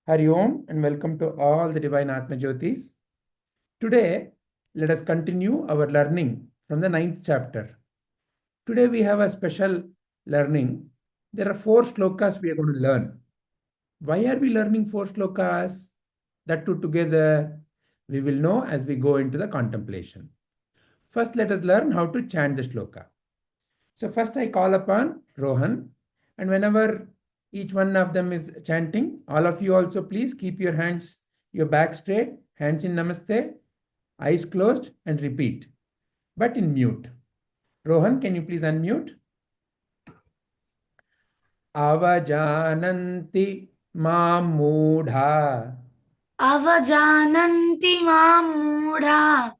Hari Om and welcome to all the Divine Atma Jyotis. Today, let us continue our learning from the 9th chapter. Today we have a special learning. There are 4 shlokas we are going to learn. Why are we learning 4 shlokas? That two together, we will know as we go into the contemplation. First, let us learn how to chant the shloka. So first I call upon Rohan, and whenever each one of them is chanting, all of you also please keep your hands, your back straight, hands in namaste, eyes closed, and repeat, but in mute. Rohan, can you please unmute? Avajānanti mūḍhā. avajānanti mūḍhā.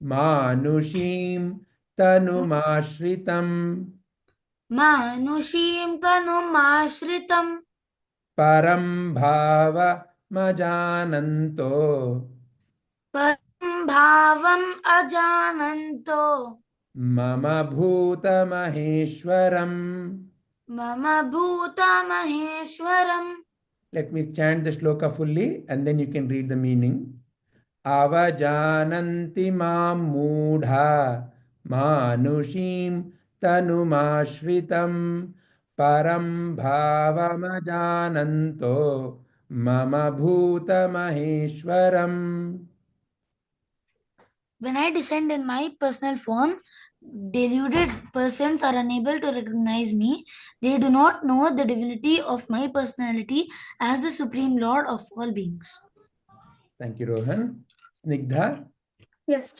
Mānuṣhīṁ tanum āśhritam. mānuṣhīṁ tanum āśhritam. Paraṁ bhāvam bhāvam ajānanto. mama bhūta-maheśhvaram. mama bhūta-maheśhvaram. Let me chant the shloka fully and then you can read the meaning. Avajānanti mūḍhā mānuṣhīṁ tanum āśhritam paraṁ bhāvam ajānanto mama bhūta-maheśhvaram. When I descend in my personal form, deluded persons are unable to recognize me. They do not know the divinity of my personality as the Supreme Lord of all beings. Thank you, Rohan. Snigdha? Yes.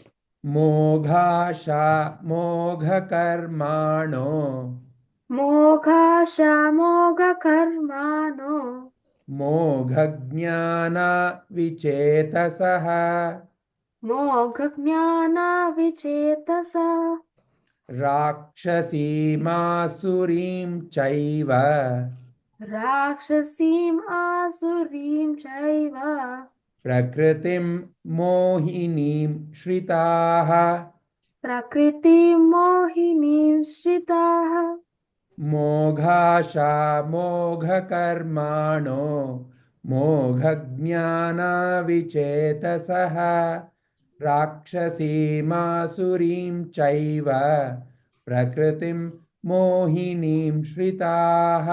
Moghāśhā mogha-karmāṇo. Moghāśhā mogha-karmāṇo. Mogha-jñānā vichetasaḥ. mogha-jñānā vichetasaḥ. Rākṣhasīm āsurīṁ chaiva. rākṣhasīm āsurīṁ chaiva. Prakṛitiṁ mohinīṁ śhritāḥ. prakṛitiṁ mohinīṁ śhritāḥ. Moghāśhā mogha-karmāṇo. Mogha-jñānā vichetasaḥ. rākṣhasīm āsurīṁ chaiva. Prakṛitiṁ mohinīṁ śhritāḥ.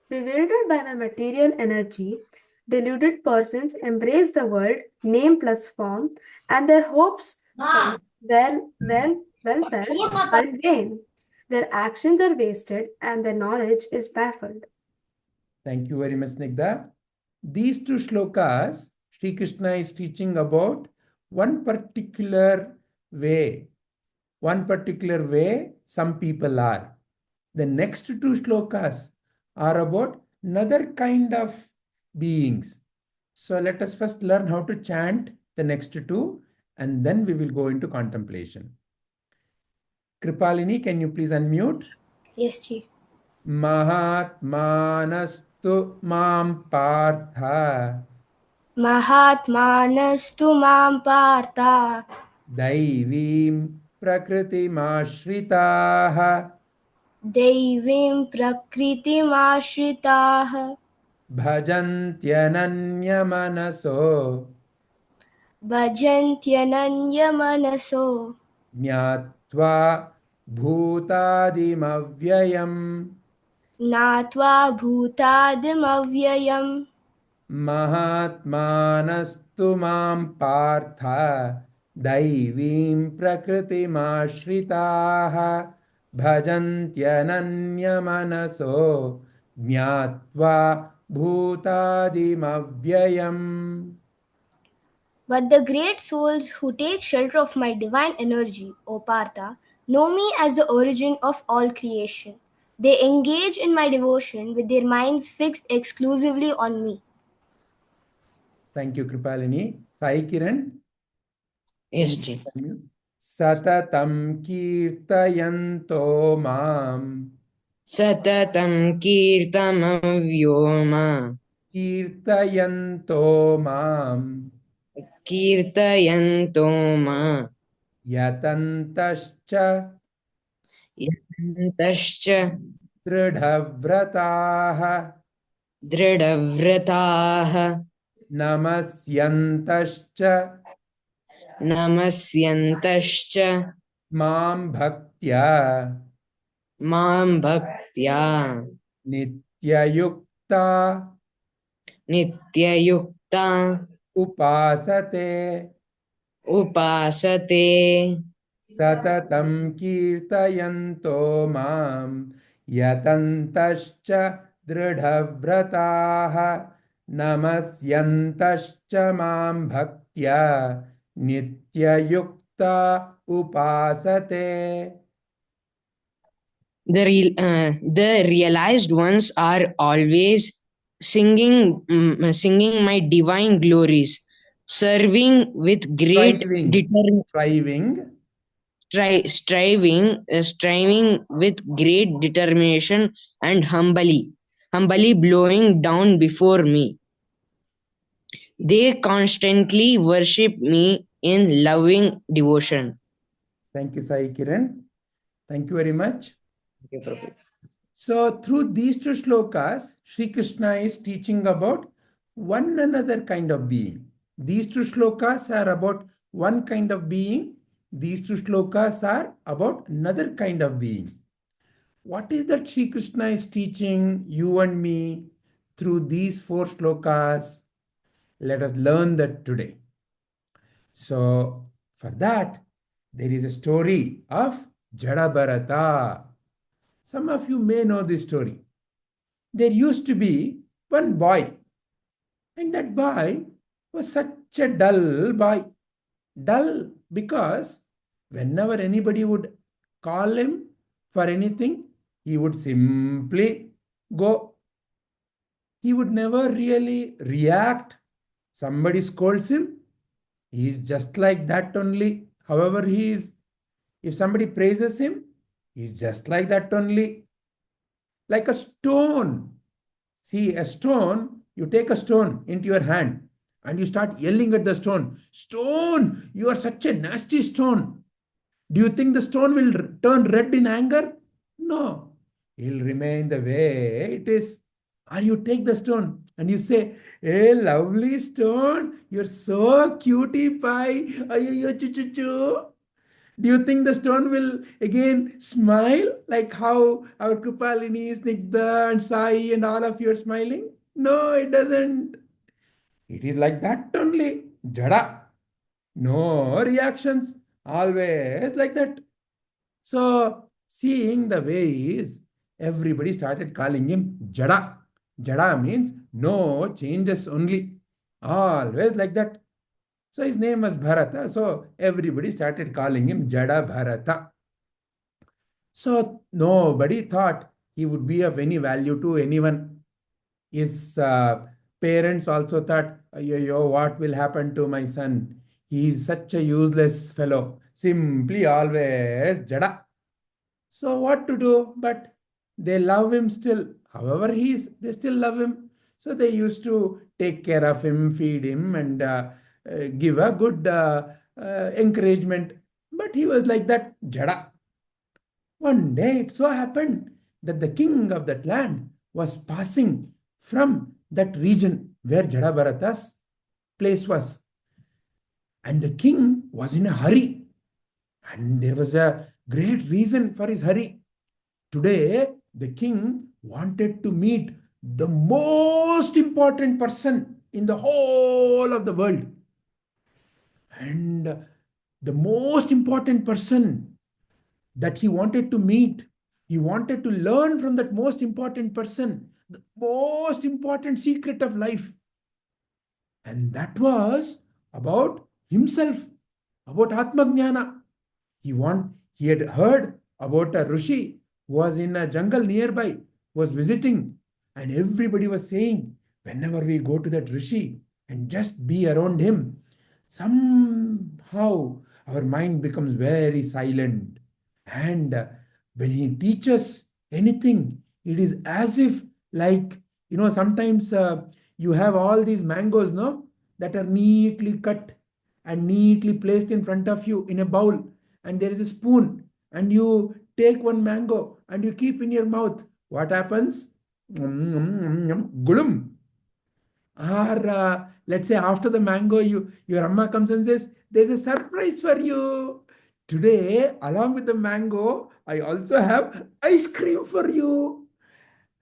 Bewildered by my material energy, deluded persons embrace the world, name plus form, and their hopes for welfare are in vain. Their actions are wasted, and their knowledge is baffled. Thank you very much, Snigdha. These 2 shlokas, Sri Krishna is teaching about one particular way. One particular way some people are. The next 2 shlokas are about another kind of beings. So let us first learn how to chant the next 2 and then we will go into contemplation. Kripalini, can you please unmute? Yes, Ji. mahātmānas māṁ pārtha. mahātmānas māṁ pārtha. daivīṁ prakṛtiṁ daivīṁ prakṛtiṁ bhajantyananya-manaso. bhajantyananya-manaso. jñātvā bhūtādimavyayam. jñātvā bhūtādimavyayam. mahātmānas māṁ pārtha. daivīṁ prakṛtiṁ bhajantyananya-manaso. jñātvā bhūtādimavyayam. But the great souls who take shelter of my divine energy, O Partha, know me as the origin of all creation. They engage in my devotion with their minds fixed exclusively on me. Thank you, Kripalini. Sai Kiran? Yes, Ji. Satatam kirtayanto mam. Satatam kirtamavyoma. Kirtayanto mam. Kirtayanto ma. Yatantascha. Yantascha. dṛiḍha-vratāḥ. dṛiḍha-vratāḥ namasyantascha namasyantascha mam bhaktya māṁ bhaktya nitya-yuktā nitya-yuktā upāsate upāsate satatam kirtayanto mam yatantascha dṛiḍha-vratāḥ namasyantascha mam bhaktya nitya-yuktā upāsate. The realized ones are always singing my divine glories, serving with great striving with great determination and humbly bowing down before me. They constantly worship me in loving devotion. Thank you, Sai Kiran. Thank you very much. Okay, Prabhu. So through these two shlokas, Sri Krishna is teaching about one another kind of being. These two shlokas are about one kind of being. These two shlokas are about another kind of being. What is that Sri Krishna is teaching you and me through these four shlokas? Let us learn that today. So for that, there is a story of Jada-bharata. Some of you may know this story. There used to be one boy, and that boy was such a dull boy. Dull because whenever anybody would call him for anything, he would simply go. He would never really react. Somebody scolds him, he is just like that only. However he is. If somebody praises him, he's just like that only. Like a stone. See, a stone, you take a stone into your hand and you start yelling at the stone. Stone, you are such a nasty stone. Do you think the stone will turn red in anger? No. He'll remain the way it is. Or you take the stone and you say, hey, lovely stone, you're so cutie pie. Ayo, chu. Do you think the stone will again smile like how our Kripalini, Snigdha and Sai and all of you are smiling? No, it doesn't. It is like that only. Jada. No reactions. Always like that. So, seeing the way he is, everybody started calling him Jada. Jada means no changes only. Always like that. So his name was Bharata. So everybody started calling him Jada Bharata. So nobody thought he would be of any value to anyone. His parents also thought, yo, what will happen to my son? He is such a useless fellow. Simply always Jada. So what to do? But they love him still. However he is, they still love him. So they used to take care of him, feed him, and give a good encouragement. But he was like that, Jada. One day it so happened that the king of that land was passing from that region where Jada Bharata's place was. And the king was in a hurry. And there was a great reason for his hurry. Today, the king wanted to meet the most important person in the whole of the world. And the most important person that he wanted to meet, he wanted to learn from that most important person, the most important secret of life. And that was about himself, about Atma-jñānā. He had heard about a Rishi who was in a jungle nearby, was visiting, and everybody was saying, whenever we go to that Rishi and just be around him, somehow our mind becomes very silent. And when he teaches anything, it is as if like, sometimes you have all these mangoes, no, that are neatly cut and neatly placed in front of you in a bowl. And there is a spoon and you take one mango and you keep in your mouth. What happens? Gulum. Or let's say after the mango, your amma comes and says, there's a surprise for you. Today, along with the mango, I also have ice cream for you.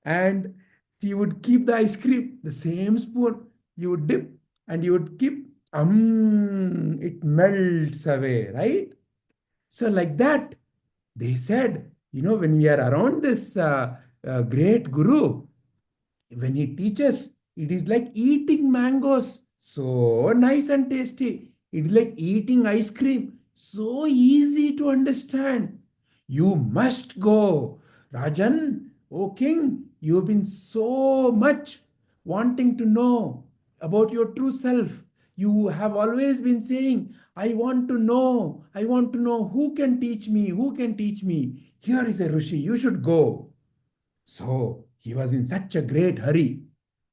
And he would keep the ice cream, the same spoon, you would dip and you would keep, it melts away, right? So like that, they said, when we are around this great guru, when he teaches, it is like eating mangoes, so nice and tasty. It is like eating ice cream, so easy to understand. You must go. Rajan, O king, you have been so much wanting to know about your true self. You have always been saying, I want to know, who can teach me, who can teach me. Here is a Rishi, you should go. So he was in such a great hurry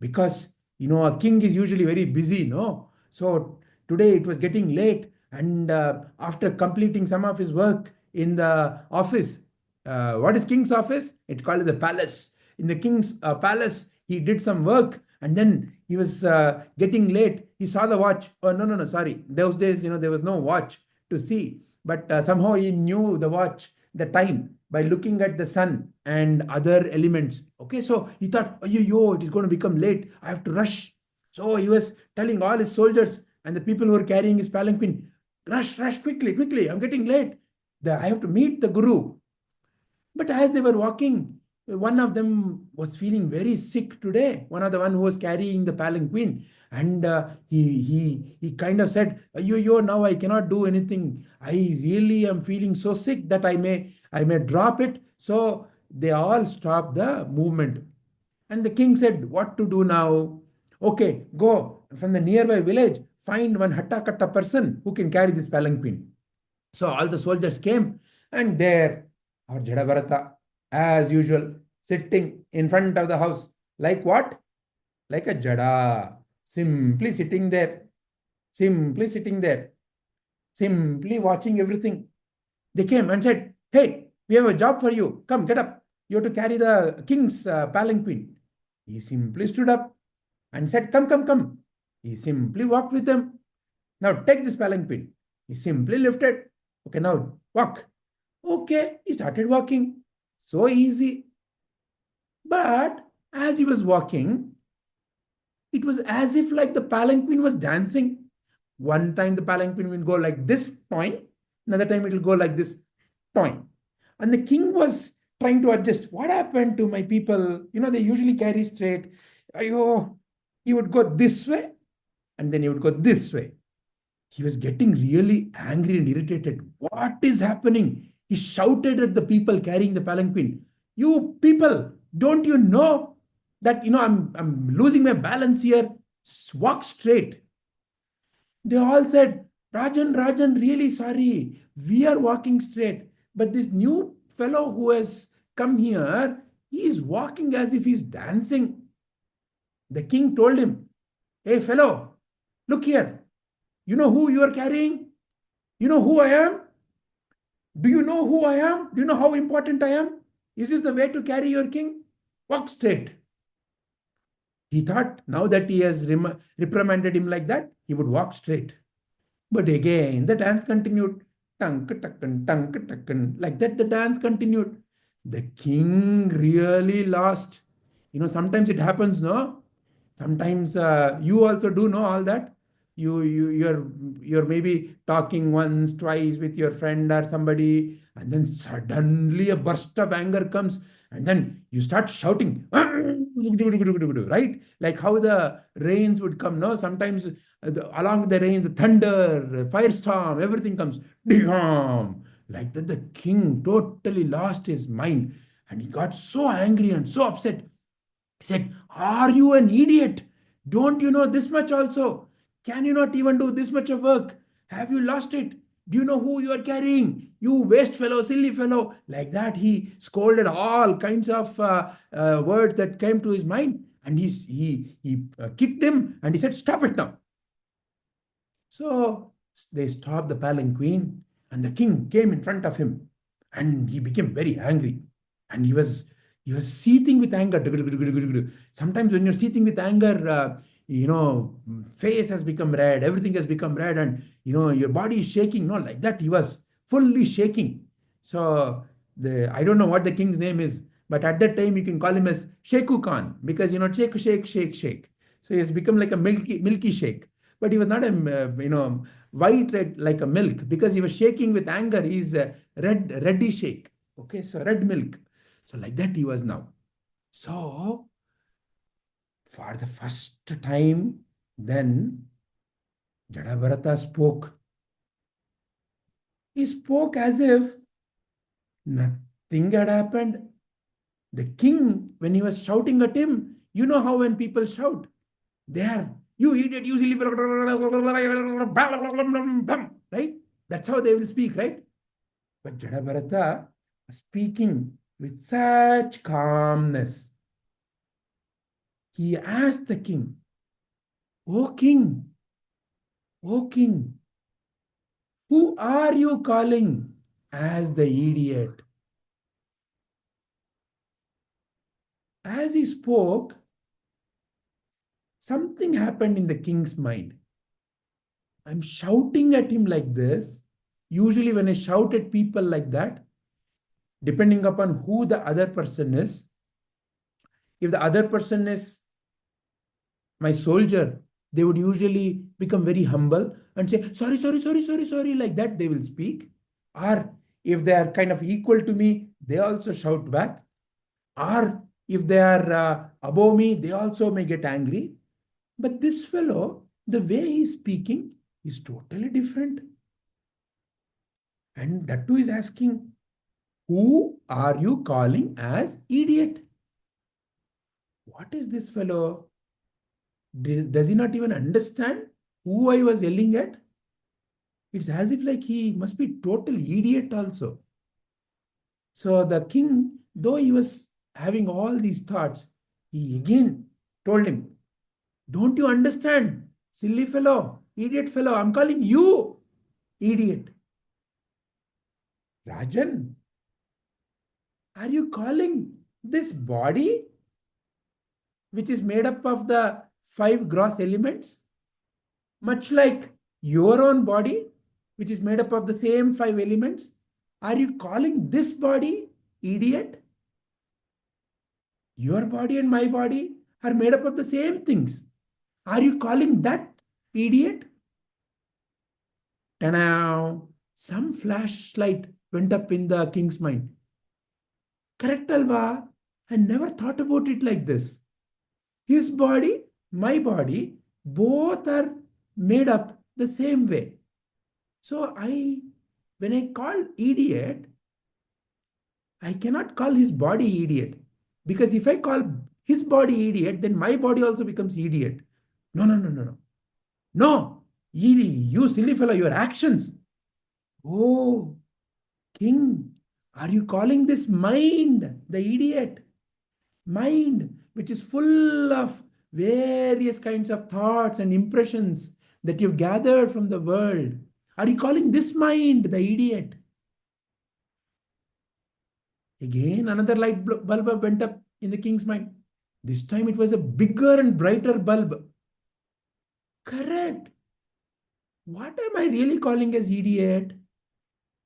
because, a king is usually very busy, no? So today it was getting late, and after completing some of his work in the office, what is king's office? It's called as a palace. In the king's palace, he did some work, and then he was getting late. He saw the watch. Oh, no, sorry. Those days, there was no watch to see, but somehow he knew the watch, the time, by looking at the sun and other elements. Okay, so he thought, oh, yo, it is going to become late. I have to rush. So he was telling all his soldiers and the people who were carrying his palanquin, rush, quickly. I'm getting late. I have to meet the guru. But as they were walking, one of them was feeling very sick today. One of the one who was carrying the palanquin, and he kind of said, "Yo, now I cannot do anything. I really am feeling so sick that I may drop it." So they all stopped the movement, and the king said, "What to do now? Okay, go from the nearby village, find one hatta-katta person who can carry this palanquin." So all the soldiers came, and there our Jada, as usual, sitting in front of the house. Like what? Like a Jada. Simply sitting there. Simply watching everything. They came and said, "Hey, we have a job for you. Come, get up. You have to carry the king's palanquin." He simply stood up and said, Come. He simply walked with them. "Now take this palanquin." He simply lifted. "Okay, now walk." Okay, he started walking. So easy. But as he was walking, it was as if like the palanquin was dancing. One time the palanquin will go like this, point. Another time it will go like this, point. And the king was trying to adjust. What happened to my people? They usually carry straight. Ayo, he would go this way, and then he would go this way. He was getting really angry and irritated. What is happening? He shouted at the people carrying the palanquin. "You people, don't you know that I'm losing my balance here? Walk straight." They all said, Rajan, really sorry. We are walking straight. But this new fellow who has come here, he is walking as if he's dancing. The king told him, "Hey, fellow, look here. You know who you are carrying? You know who I am? Do you know who I am? Do you know how important I am? Is this the way to carry your king? Walk straight." He thought now that he has reprimanded him like that, he would walk straight. But again, the dance continued. Tunk-a-tuck-un, like that, the dance continued. The king really lost. Sometimes it happens, no? Sometimes you also do know all that. You're maybe talking once, twice with your friend or somebody, and then suddenly a burst of anger comes, and then you start shouting, right? Like how the rains would come. No, sometimes along with the rain, the thunder, firestorm, everything comes. Like that, the king totally lost his mind, and he got so angry and so upset. He said, "Are you an idiot? Don't you know this much also? Can you not even do this much of work? Have you lost it? Do you know who you are carrying? You waste fellow, silly fellow." Like that, he scolded all kinds of words that came to his mind. And he kicked him and he said, "Stop it now." So they stopped the palanquin, and the king came in front of him, and he became very angry. And He was seething with anger. Sometimes when you're seething with anger, face has become red, everything has become red, and your body is shaking. No, like that, he was fully shaking. So I don't know what the king's name is, but at that time you can call him as Sheku Khan, because shake, shake, shake, shake. So he has become like a milky shake. But he was not a white red like a milk, because he was shaking with anger. He's a reddy shake. Okay, so red milk. So like that he was now. So for the first time, then Jada-bharata spoke. He spoke as if nothing had happened. The king, when he was shouting at him, you know how when people shout, they are, you idiot, you silly fellow, right? That's how they will speak, right? But Jada-bharata was speaking with such calmness. He asked the king, O king, who are you calling as the idiot? As he spoke, something happened in the king's mind. I'm shouting at him like this. Usually when I shout at people like that, depending upon who the other person is, if the other person is my soldier, they would usually become very humble and say, sorry, like that they will speak. Or if they are kind of equal to me, they also shout back. Or if they are above me, they also may get angry. But this fellow, the way he's speaking is totally different. And that too is asking, who are you calling as idiot? What is this fellow? Does he not even understand who I was yelling at? It's as if like he must be total idiot also. So the king, though he was having all these thoughts, he again told him, don't you understand, silly fellow, idiot fellow, I'm calling you idiot. Rajan, are you calling this body, which is made up of the 5 gross elements, much like your own body, which is made up of the same 5 elements, are you calling this body idiot? Your body and my body are made up of the same things. Are you calling that idiot? Ta-now! Some flashlight went up in the king's mind. Correct, Alva? I never thought about it like this. His body, my body, both are made up the same way. So when I call idiot, I cannot call his body idiot. Because if I call his body idiot, then my body also becomes idiot. No. No, you silly fellow, your actions. Oh, king, are you calling this mind the idiot? Mind, which is full of various kinds of thoughts and impressions that you've gathered from the world. Are you calling this mind the idiot? Again, another light bulb went up in the king's mind. This time it was a bigger and brighter bulb. Correct. What am I really calling as idiot?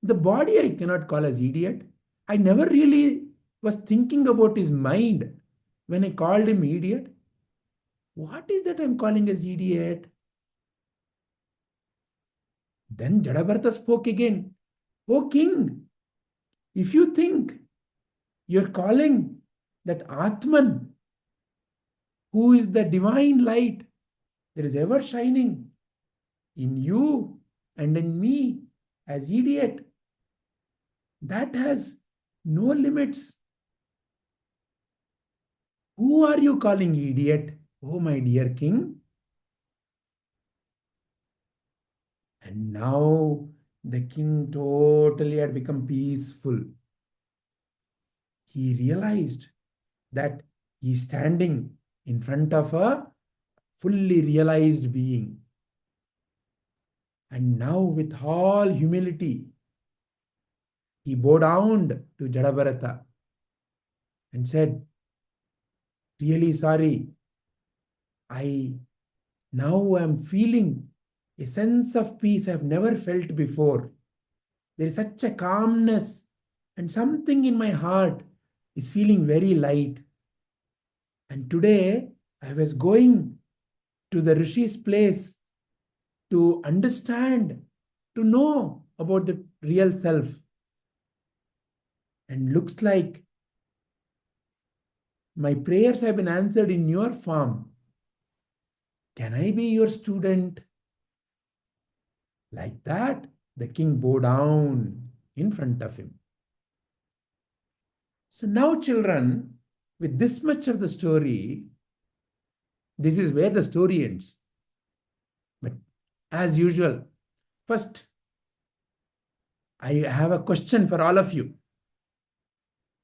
The body I cannot call as idiot. I never really was thinking about his mind when I called him idiot. What is that I'm calling as idiot? Then Jada-bharata spoke again. O king, if you think you're calling that Atman, who is the divine light that is ever shining in you and in me as idiot, that has no limits. Who are you calling idiot, oh my dear king? And now the king totally had become peaceful. He realized that he's standing in front of a fully realized being. And now with all humility, he bowed down to Jada-bharata and said, really sorry. I now am feeling a sense of peace I've never felt before. There is such a calmness, and something in my heart is feeling very light. And today I was going to the Rishi's place to understand, to know about the real self. And looks like my prayers have been answered in your form. Can I be your student? Like that, the king bowed down in front of him. So now, children, with this much of the story, this is where the story ends. But as usual, first, I have a question for all of you.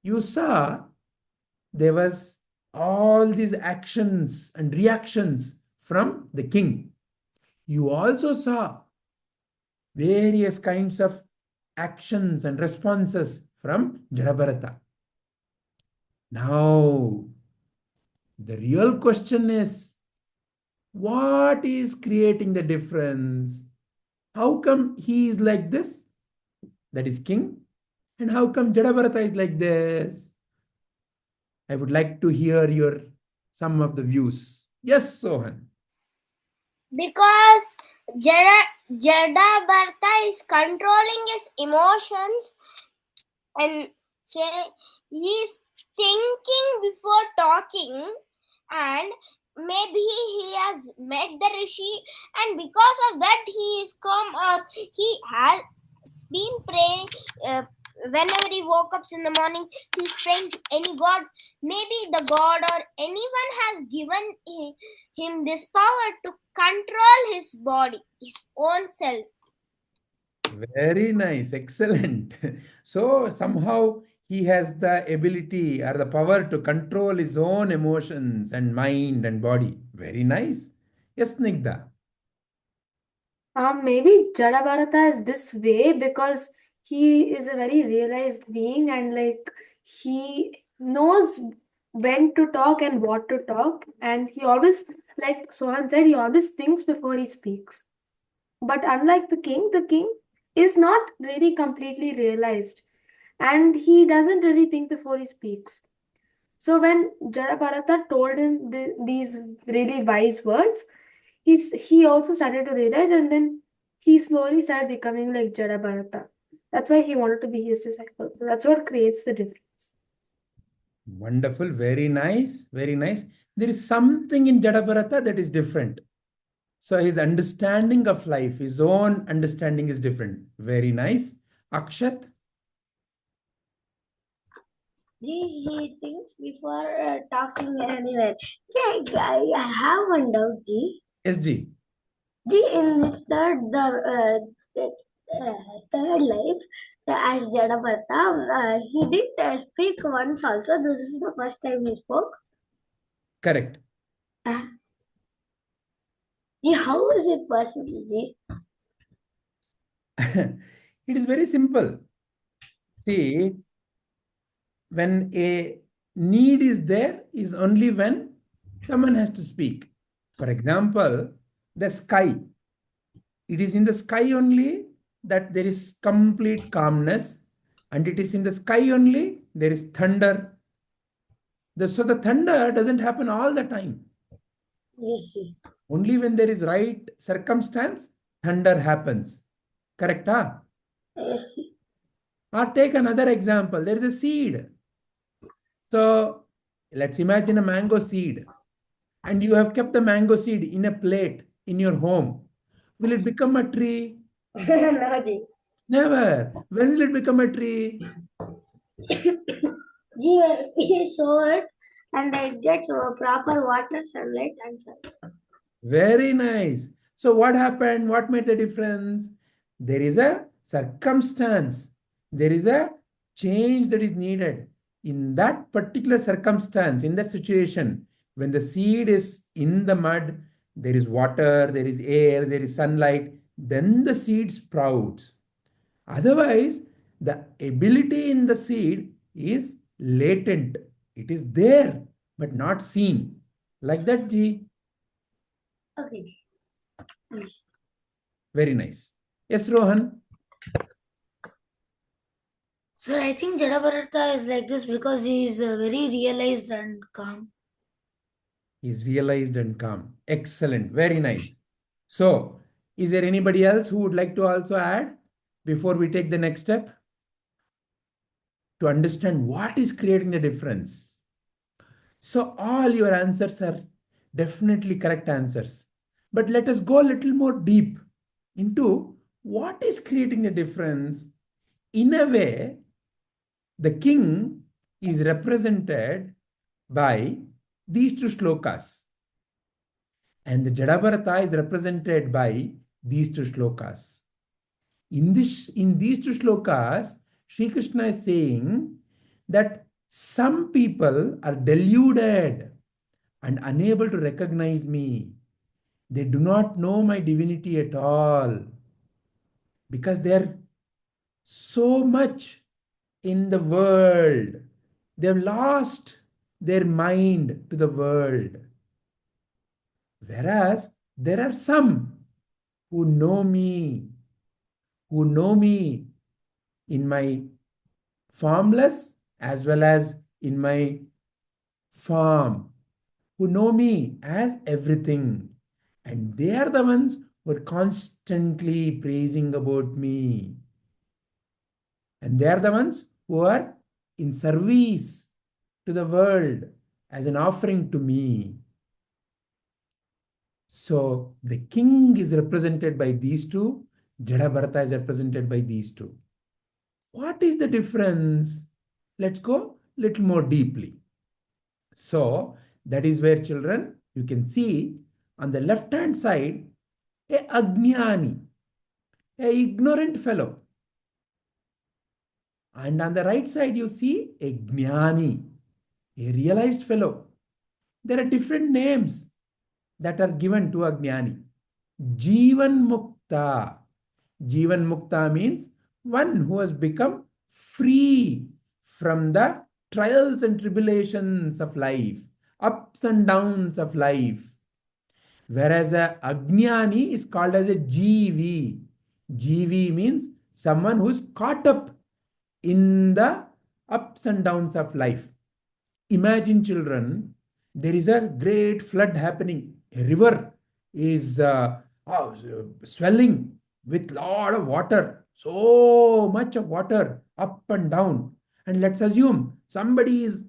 You saw there was all these actions and reactions from the king. You also saw various kinds of actions and responses from Jada-bharata. Now, the real question is, what is creating the difference? How come he is like this, that is king, and how come Jada-bharata is like this? I would like to hear some of the views. Yes, Sohan. Because Jada-bharata is controlling his emotions and he's thinking before talking, and maybe he has met the Rishi, and because of that he is calm, or he has been praying. Whenever he woke up in the morning, he's praying to any god. Maybe the god or anyone has given him this power to control his body, his own self. Very nice, excellent. So somehow he has the ability or the power to control his own emotions and mind and body. Very nice. Yes, Snigdha. Maybe Jada-bharata is this way because he is a very realized being, and like he knows when to talk and what to talk, and he always, like Sohan said, he always thinks before he speaks. But unlike the king is not really completely realized, and he doesn't really think before he speaks. So when Jada-bharata told him these really wise words, he also started to realize, and then he slowly started becoming like Jada-bharata. That's why he wanted to be his disciple. So that's what creates the difference. Wonderful, very nice, very nice. There is something in Jada-bharata that is different. So his understanding of life, his own understanding is different. Very nice. Akshat? He thinks before talking anywhere. I have one doubt, Ji. Yes, G. In his third life, as Jada-bharata, he did speak once also. This is the first time he spoke. Correct. How is it possible, Ji? It is very simple. See, when a need is there is only when someone has to speak. For example, the sky. It is in the sky only that there is complete calmness, and it is in the sky only there is thunder. So the thunder doesn't happen all the time. Yes, Ji. Only when there is right circumstance, thunder happens. Correct, huh? Yes, Ji. Or take another example. There is a seed. So let's imagine a mango seed, and you have kept the mango seed in a plate in your home. Will it become a tree? No, Ji. Never. When will it become a tree? Ji, when we sow it and it gets proper water, sunlight, and sun. Very nice. So what happened? What made the difference? There is a circumstance. There is a change that is needed. In that particular circumstance, in that situation, when the seed is in the mud, there is water, there is air, there is sunlight, then the seed sprouts. Otherwise, the ability in the seed is latent. It is there, but not seen. Like that, Ji. Okay. Very nice. Yes, Rohan. Sir, I think Jada-Bharata is like this because he is very realized and calm. He is realized and calm. Excellent. Very nice. So, is there anybody else who would like to also add before we take the next step? To understand what is creating the difference. So, all your answers are definitely correct answers. But let us go a little more deep into what is creating the difference. In a way, the king is represented by these two shlokas. And the Jada-Bharata is represented by these two shlokas. In these two shlokas, Sri Krishna is saying that some people are deluded and unable to recognize me. They do not know my divinity at all because they are so much in the world. They have lost their mind to the world. Whereas there are some who know me in my formless as well as in my form, who know me as everything. And they are the ones who are constantly praising about me. And they are the ones who are in service to the world as an offering to me. So the king is represented by these two. Jada-Bharata is represented by these two. What is the difference? Let's go a little more deeply. So that is where, children, you can see on the left-hand side, a ajñāni, a ignorant fellow. And on the right side, you see a jñāni, a realized fellow. There are different names that are given to a jñāni. Jivan mukta. Jivan mukta means one who has become free from the trials and tribulations of life, ups and downs of life. Whereas a ajñāni is called as a jivi. Jivi means someone who is caught up in the ups and downs of life. Imagine, children, there is a great flood happening. A river is swelling with lot of water, so much of water up and down. And let's assume somebody is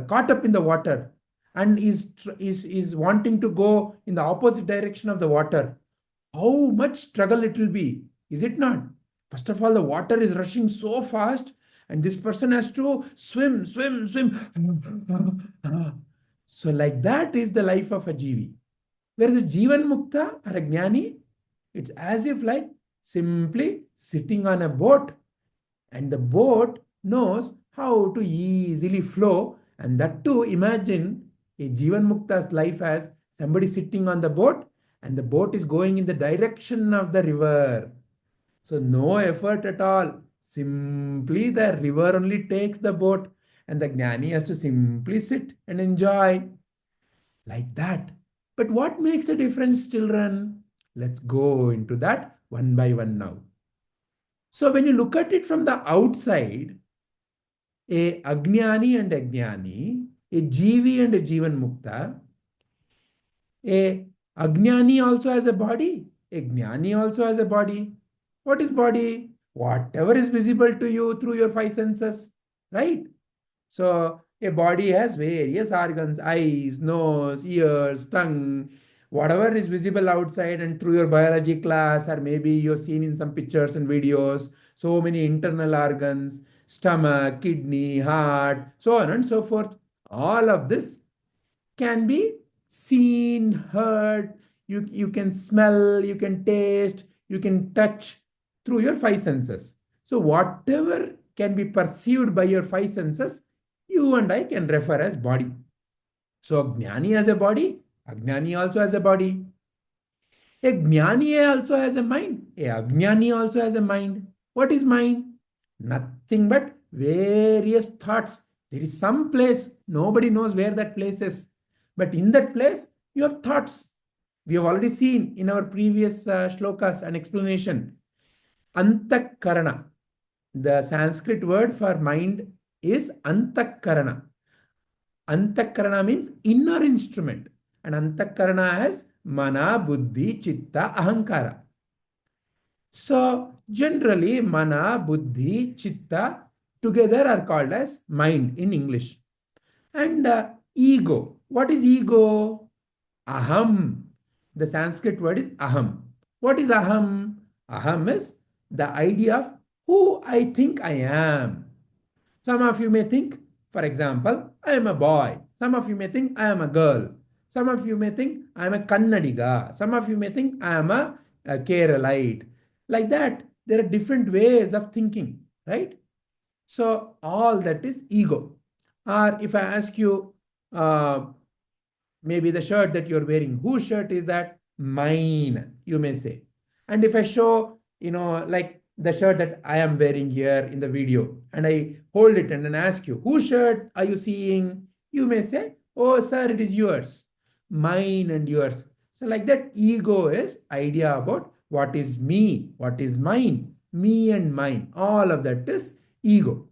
caught up in the water and is wanting to go in the opposite direction of the water. How much struggle it will be, is it not? First of all, the water is rushing so fast and this person has to swim. So like that is the life of a jivi. Whereas a jivan mukta or a jnani, it's as if like simply sitting on a boat, and the boat knows how to easily flow. And that too, imagine a jivan mukta's life as somebody sitting on the boat and the boat is going in the direction of the river. So no effort at all. Simply the river only takes the boat and the jnani has to simply sit and enjoy. Like that. But what makes a difference, children? Let's go into that one by one now. So when you look at it from the outside, a ajñāni and a jnani, a jivi and a jivan mukta, a ajñāni also has a body, a jnani also has a body. What is body? Whatever is visible to you through your five senses, right? So a body has various organs, eyes, nose, ears, tongue, whatever is visible outside and through your biology class, or maybe you've seen in some pictures and videos, so many internal organs, stomach, kidney, heart, so on and so forth. All of this can be seen, heard, you can smell, you can taste, you can touch through your five senses. So whatever can be perceived by your five senses, you and I can refer as body. So jnani has a body, ajnani also has a body. A jnani also has a mind, a ajnani also has a mind. What is mind? Nothing but various thoughts There is some place, nobody knows where that place is. But in that place, you have thoughts. We have already seen in our previous shlokas an explanation. Antakarana. The Sanskrit word for mind is antakarana. Antakarana means inner instrument. And antakarana has mana, buddhi, chitta, ahankara. So generally, mana, buddhi, chitta together are called as mind in English. And ego. What is ego? Aham. The Sanskrit word is aham. What is aham? Aham is the idea of who I think I am. Some of you may think, for example, I am a boy. Some of you may think I am a girl. Some of you may think I am a Kannadiga. Some of you may think I am a Keralite. Like that, there are different ways of thinking, right? So all that is ego. Or if I ask you, maybe the shirt that you're wearing, whose shirt is that? Mine, you may say. And if I show, like the shirt that I am wearing here in the video, and I hold it and then ask you, whose shirt are you seeing? You may say, oh, sir, it is yours. Mine and yours. So like that, ego is idea about what is me, what is mine, me and mine. All of that is ego.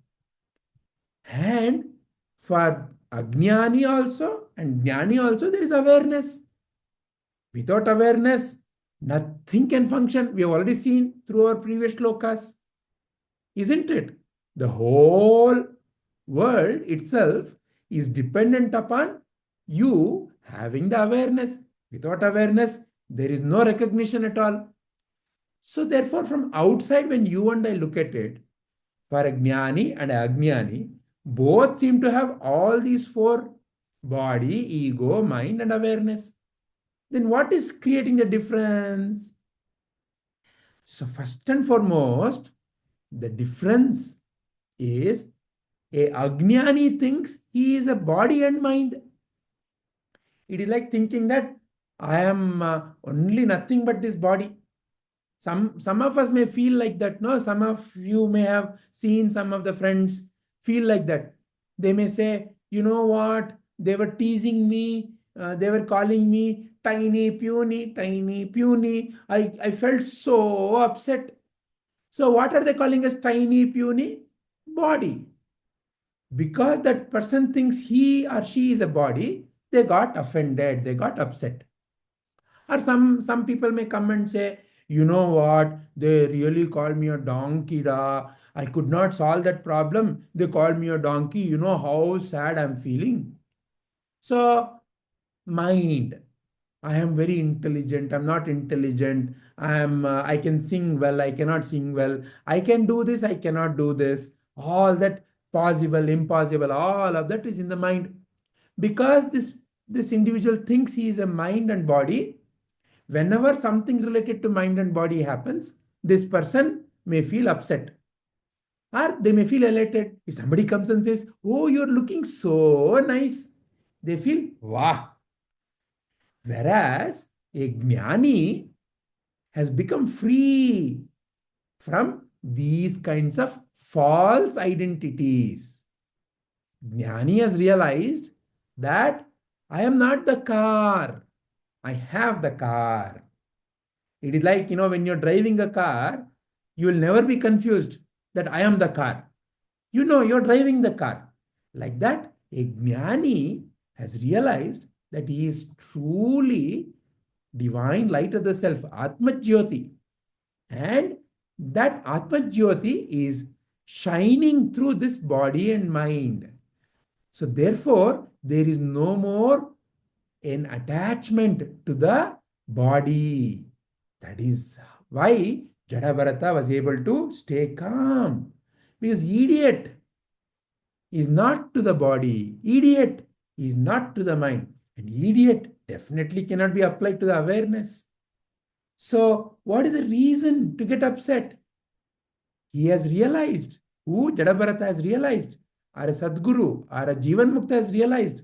And for ajnani also and jnani also, there is awareness. Without awareness, nothing can function. We have already seen through our previous shlokas. Isn't it? The whole world itself is dependent upon you having the awareness. Without awareness, there is no recognition at all. So therefore, from outside, when you and I look at it, for a jnani and a ajnani, both seem to have all these four: body, ego, mind, and awareness. Then what is creating the difference? So first and foremost, the difference is a ajnani thinks he is a body and mind. It is like thinking that I am only nothing but this body. Some of us may feel like that. No, some of you may have seen some of the friends feel like that. They may say, you know what? They were teasing me. They were calling me tiny, puny, tiny, puny. I felt so upset. So what are they calling as tiny, puny? Body. Because that person thinks he or she is a body, they got offended. They got upset. Or some people may come and say, you know what, they really called me a donkey. I could not solve that problem. They called me a donkey. You know how sad I'm feeling. So, mind. I am very intelligent. I'm not intelligent. I can sing well. I cannot sing well. I can do this. I cannot do this. All that possible, impossible, all of that is in the mind. Because this individual thinks he is a mind and body, whenever something related to mind and body happens, this person may feel upset. Or they may feel elated. If somebody comes and says, oh, you're looking so nice, they feel, wow. Whereas a jnani has become free from these kinds of false identities. Jnani has realized that I am not the car. I have the car. It is like, when you're driving a car, you will never be confused that I am the car. You're driving the car. Like that, a jnani has realized that he is truly divine light of the self, Atma Jyoti. And that Atma Jyoti is shining through this body and mind. So therefore, there is no more an attachment to the body. That is why Jada-bharata was able to stay calm. Because idiot is not to the body. Idiot is not to the mind. And idiot definitely cannot be applied to the awareness. So what is the reason to get upset? He has realized, who Jada-bharata has realized, or a Sadguru, or a Jivan Mukta has realized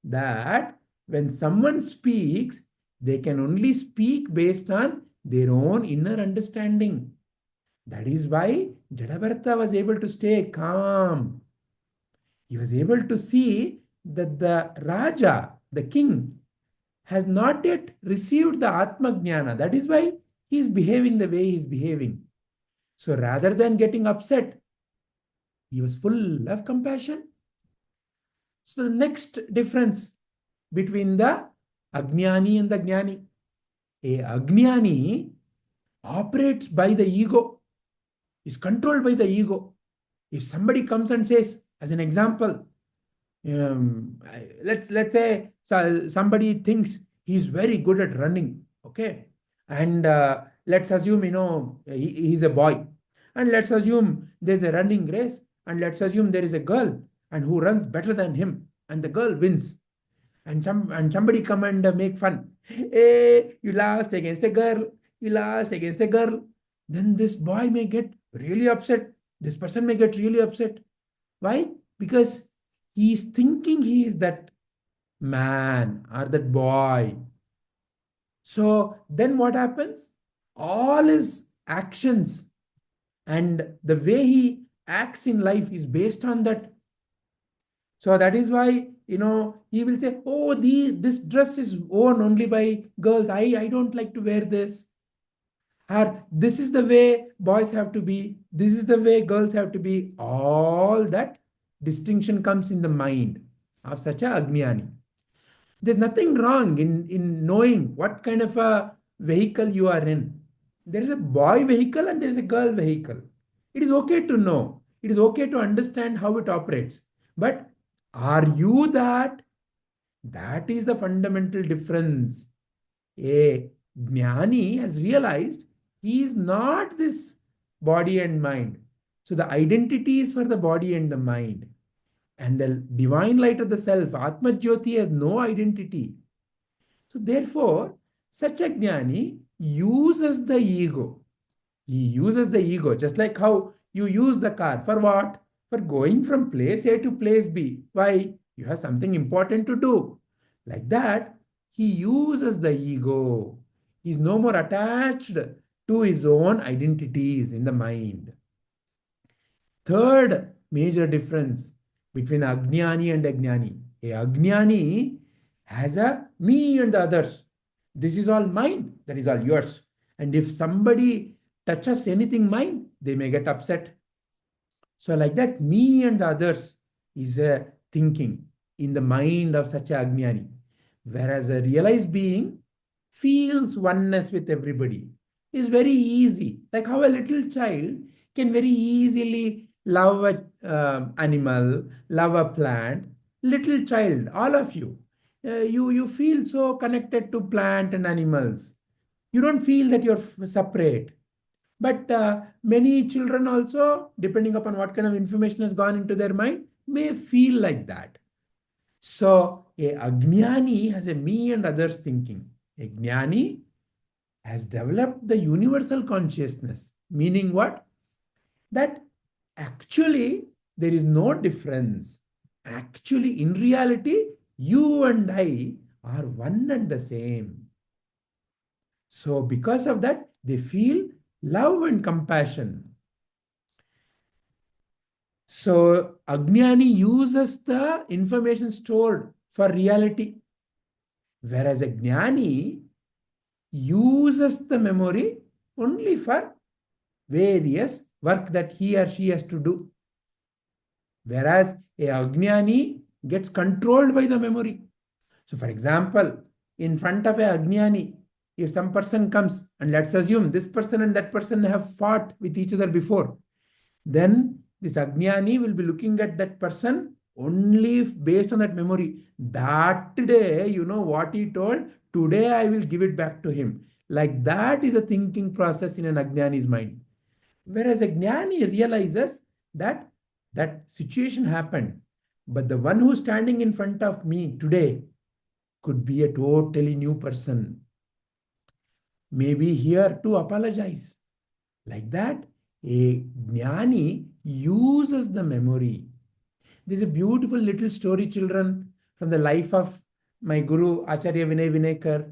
that when someone speaks, they can only speak based on their own inner understanding. That is why Jada-bharata was able to stay calm. He was able to see that the Raja, the king, has not yet received the Atma-jñāna. That is why he is behaving the way he is behaving. So rather than getting upset, he was full of compassion. So the next difference between the Ajnani and the Jnani. A Ajnani operates by the ego, is controlled by the ego. If somebody comes and says, as an example, let's say somebody thinks he's very good at running, okay, and let's assume he's a boy, and let's assume there's a running race, and let's assume there is a girl and who runs better than him, and the girl wins, and somebody come and make fun. Hey, you lost against a girl, you lost against a girl. Then this boy may get really upset. This person may get really upset. Why? Because he is thinking he is that man or that boy. So then what happens? All his actions and the way he acts in life is based on that. So that is why, he will say, oh, this dress is worn only by girls. I don't like to wear this. Or this is the way boys have to be. This is the way girls have to be. All that distinction comes in the mind of such a Ajnani. There's nothing wrong in knowing what kind of a vehicle you are in. There is a boy vehicle and there is a girl vehicle. It is okay to know. It is okay to understand how it operates. But are you that? That is the fundamental difference. A Jnani has realized he is not this body and mind. So the identity is for the body and the mind. And the divine light of the self, Atma Jyoti, has no identity. So therefore, such a Jnani uses the ego. He uses the ego, just like how you use the car. For what? For going from place A to place B. Why? You have something important to do. Like that, he uses the ego. He is no more attached to his own identities in the mind. Third major difference between Ajnani and Ajnani. A Ajnani has a me and the others. This is all mine, that is all yours. And if somebody touches anything mine, they may get upset. So like that, me and the others is a thinking in the mind of such a Ajnani. Whereas a realized being feels oneness with everybody. Is very easy. Like how a little child can very easily love an animal, love a plant. Little child, all of you, you feel so connected to plant and animals. You don't feel that you're separate. But many children also, depending upon what kind of information has gone into their mind, may feel like that. So a Ajnani has a me and others thinking. A Jnani has developed the universal consciousness. Meaning what? That actually there is no difference. Actually, in reality, you and I are one and the same. So because of that, they feel love and compassion. So Ajnani uses the information stored for reality, whereas a Jnani uses the memory only for various work that he or she has to do. Whereas a Ajnani gets controlled by the memory. So for example, in front of a Ajnani, if some person comes, and let's assume this person and that person have fought with each other before, then this Ajnani will be looking at that person only based on that memory. That day, what he told, today I will give it back to him. Like that is a thinking process in an Ajnani's mind. Whereas a Jnani realizes that that situation happened, but the one who's standing in front of me today could be a totally new person. Maybe here to apologize. Like that, a Jnani uses the memory. There's a beautiful little story, children, from the life of my guru, Acharya Vinay Vinekar.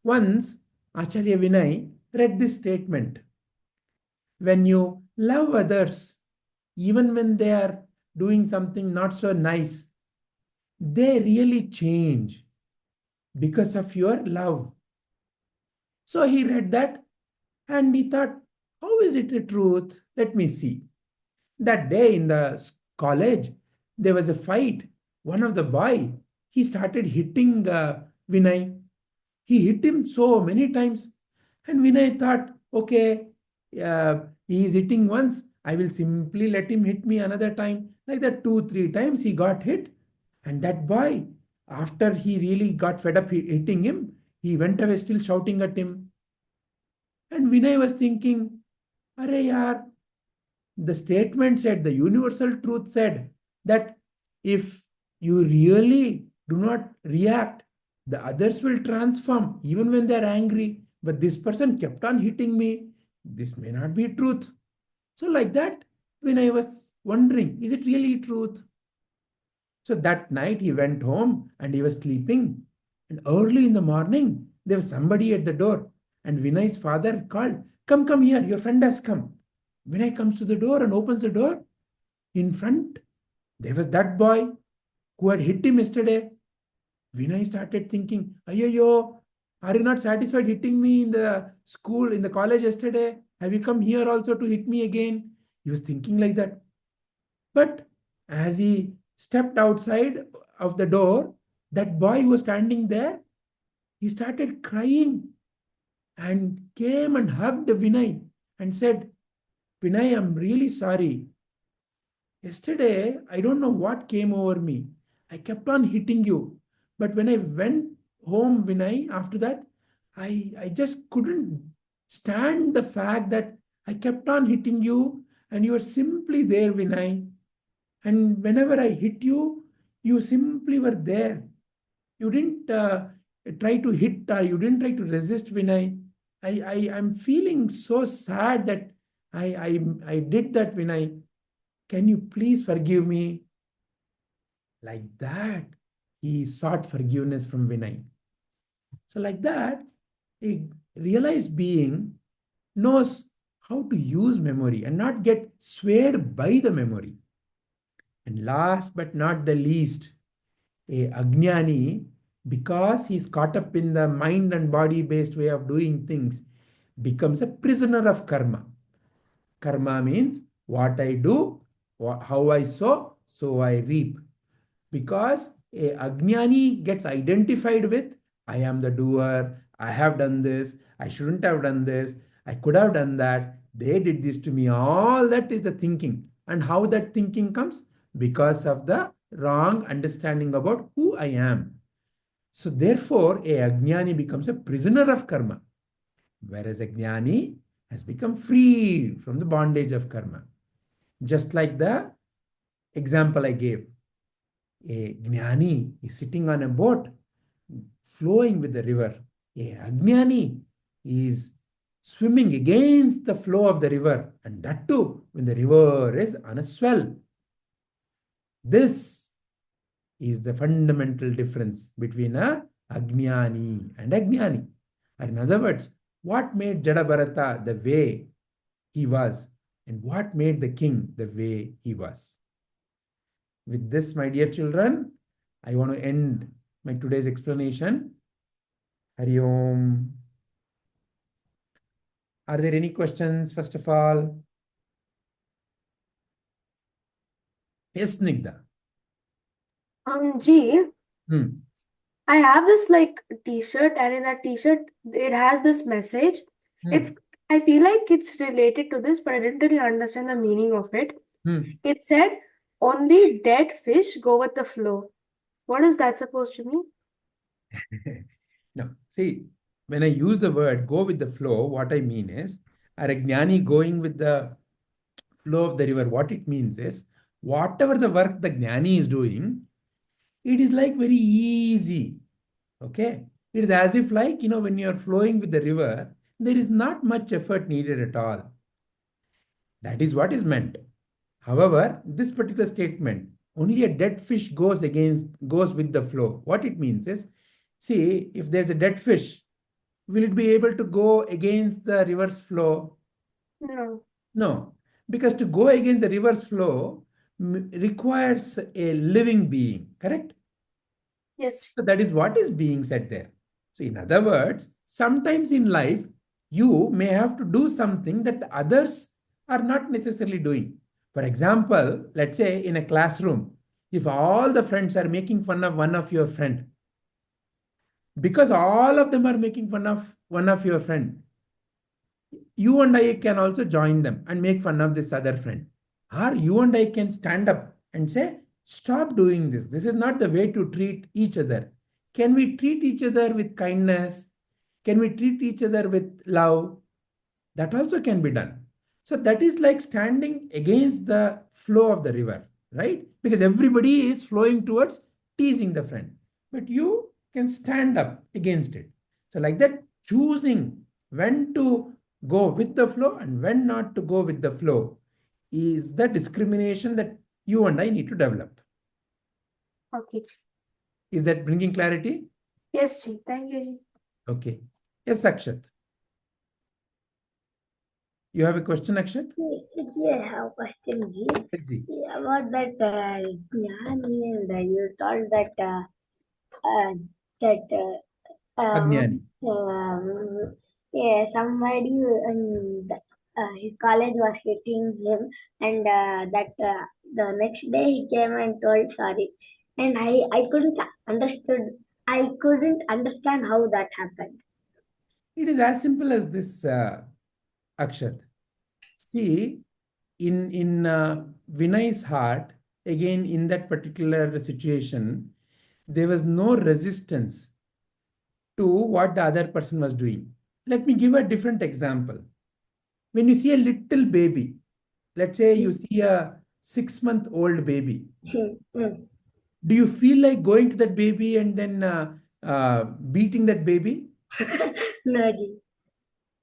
Once, Acharya Vinay read this statement. When you love others, even when they are doing something not so nice, they really change because of your love. So he read that and he thought, how is it the truth? Let me see. That day in the college, there was a fight. One of the boy, he started hitting Vinay. He hit him so many times. And Vinay thought, okay, he is hitting once. I will simply let him hit me another time. Like that, 2, 3 times he got hit. And that boy, after he really got fed up hitting him, he went away still shouting at him. And Vinay was thinking, Are yaar, the statement said, the universal truth said that if you really do not react, the others will transform even when they are angry. But this person kept on hitting me. This may not be truth. So like that, when I was wondering, is it really truth? So that night he went home and he was sleeping. And early in the morning, there was somebody at the door. And Vinay's father called, come here, your friend has come. Vinay comes to the door and opens the door. In front, there was that boy who had hit him yesterday. Vinay started thinking, Ayyo, are you not satisfied hitting me in the school, in the college yesterday? Have you come here also to hit me again? He was thinking like that. But as he stepped outside of the door, that boy who was standing there, he started crying and came and hugged Vinay and said, Vinay, I'm really sorry. Yesterday, I don't know what came over me. I kept on hitting you. But when I went home, Vinay, after that, I just couldn't stand the fact that I kept on hitting you and you were simply there, Vinay. And whenever I hit you, you simply were there. You didn't try to hit or you didn't try to resist, Vinay. I'm feeling so sad that I did that, Vinay. Can you please forgive me? Like that, he sought forgiveness from Vinay. So like that, a realized being knows how to use memory and not get swayed by the memory. And last but not the least, a ajnani, because he's caught up in the mind and body based way of doing things, becomes a prisoner of karma. Karma means what I do, how I sow, so I reap. Because a ajnani gets identified with, I am the doer, I have done this, I shouldn't have done this, I could have done that, they did this to me. All that is the thinking. And how that thinking comes? Because of the wrong understanding about who I am. So therefore, a ajnani becomes a prisoner of karma, whereas a jnani has become free from the bondage of karma. Just like the example I gave. A jnani is sitting on a boat flowing with the river. A ajnani is swimming against the flow of the river, and that too when the river is on a swell. This is the fundamental difference between a ajnani and a jnani. Or in other words, what made Jada-bharata the way he was, and what made the king the way he was. With this, my dear children, I want to end my today's explanation. Hari Om. Are there any questions, first of all? Yes, Snigdha. G, Hmm. I have this like t-shirt, and in that t-shirt it has this message. Hmm. I feel like it's related to this, but I didn't really understand the meaning of it. Hmm. It said, only dead fish go with the flow. What is that supposed to mean? Now, see, when I use the word go with the flow, what I mean is, are a jnani going with the flow of the river? What it means is, whatever the work the jnani is doing, it is like very easy. Okay? It is as if like, when you are flowing with the river, there is not much effort needed at all. That is what is meant. However, this particular statement, only a dead fish goes with the flow. What it means is, see, if there's a dead fish, will it be able to go against the river's flow? No. No, because to go against the river's flow, requires a living being, correct? Yes. So that is what is being said there. So in other words, sometimes in life, you may have to do something that others are not necessarily doing. For example, let's say in a classroom, if all the friends are making fun of one of your friend, because all of them are making fun of one of your friend, you and I can also join them and make fun of this other friend. Or you and I can stand up and say, stop doing this. This is not the way to treat each other. Can we treat each other with kindness? Can we treat each other with love? That also can be done. So that is like standing against the flow of the river, right? Because everybody is flowing towards teasing the friend. But you can stand up against it. So like that, choosing when to go with the flow and when not to go with the flow is the discrimination that you and I need to develop. Okay. Is that bringing clarity? Yes, Ji. Thank you, Ji. Okay. Yes, Akshat. You have a question, Akshat? Yeah, I have a question, Ji. Yes, Ji. About that Jnani, and you told that Ajnani. yeah, somebody in his college was hitting him, and the next day he came and told sorry, and I couldn't understand how that happened. It is as simple as this, Akshat. See, in Vinay's heart, again, in that particular situation, there was no resistance to what the other person was doing. Let me give a different example. When you see a little baby, let's say you see a 6-month-old baby, do you feel like going to that baby and then beating that baby? No, Ji.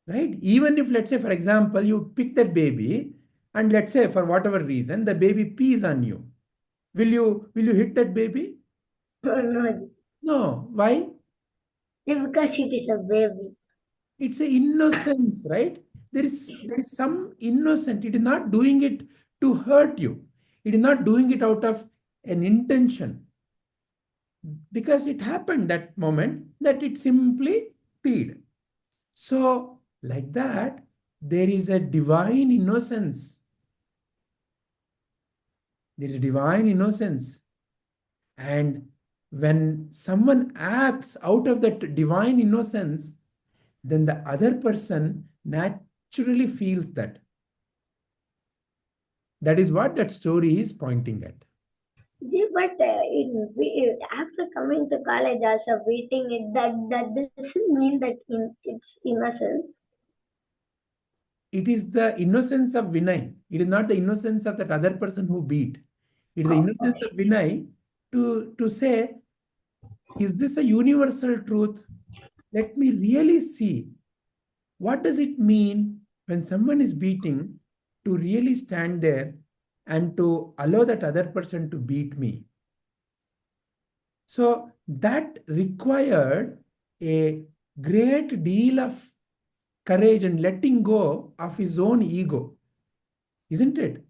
Right? Even if, let's say, for example, you pick that baby and let's say for whatever reason, the baby pees on you. Will you hit that baby? No, Ji. No. Why? Because it is a baby. It's a innocence, right? There is some innocent. It is not doing it to hurt you. It is not doing it out of an intention. Because it happened that moment that it simply peed. So, like that, there is a divine innocence. There is a divine innocence. And when someone acts out of that divine innocence, then the other person naturally feels that. That is what that story is pointing at. See, but after coming to college, also beating it, that doesn't mean that it's innocence. It is the innocence of Vinay. It is not the innocence of that other person who beat. It is the innocence of Vinay to say, is this a universal truth? Let me really see. What does it mean when someone is beating to really stand there and to allow that other person to beat me? So that required a great deal of courage and letting go of his own ego, isn't it?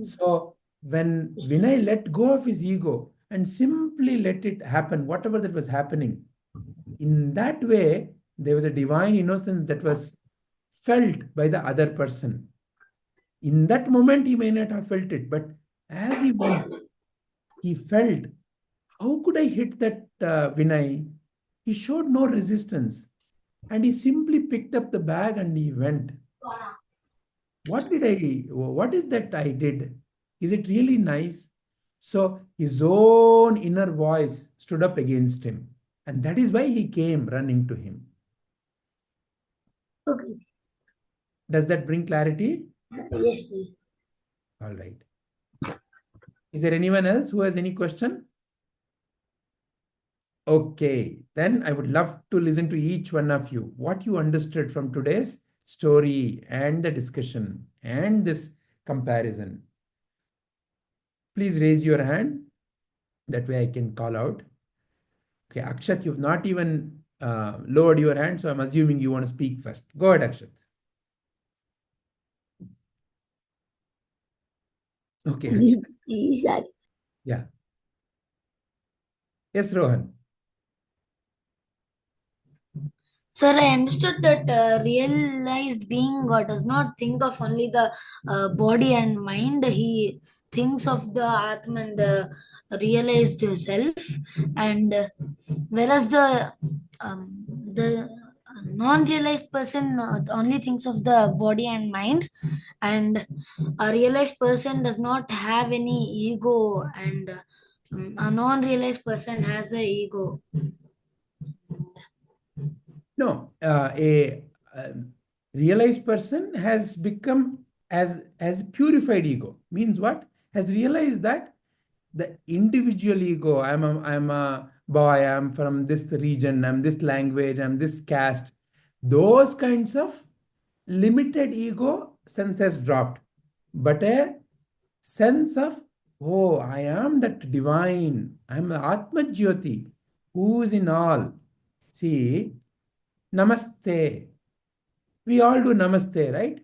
So when Vinay let go of his ego and simply let it happen, whatever that was happening, in that way, there was a divine innocence that was felt by the other person. In that moment, he may not have felt it, but as he went, he felt, how could I hit that Vinay? He showed no resistance. And he simply picked up the bag and he went. What is that I did? Is it really nice? So his own inner voice stood up against him. And that is why he came running to him. Okay. Does that bring clarity? Yes, sir. All right. Is there anyone else who has any question? Okay, then I would love to listen to each one of you, what you understood from today's story and the discussion and this comparison. Please raise your hand. That way I can call out. Okay, Akshat, you've not even lowered your hand, so I'm assuming you want to speak first. Go ahead, Akshat. Okay. Sorry. Yeah. Yes, Rohan. Sir, I understood that realized being does not think of only the body and mind. He thinks of the Atma and the realized self, and whereas the non-realized person only thinks of the body and mind, and a realized person does not have any ego, and a non-realized person has a ego. No, a realized person has become as purified ego. Means what? Has realized that the individual ego, I'm a boy, I'm from this region, I'm this language, I'm this caste. Those kinds of limited ego sense has dropped. But a sense of, oh, I am that divine, I'm Atma Jyoti, who is in all. See, Namaste. We all do namaste, right?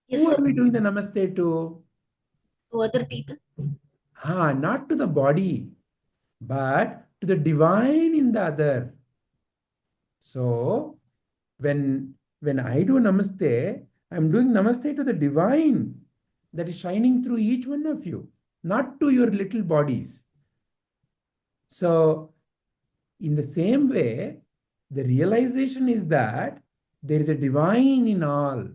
Yes, Who sir. are we doing the namaste to? To other people. Not to the body, but to the divine in the other. So when I do namaste, I'm doing namaste to the divine that is shining through each one of you, not to your little bodies. So in the same way, the realization is that there is a divine in all.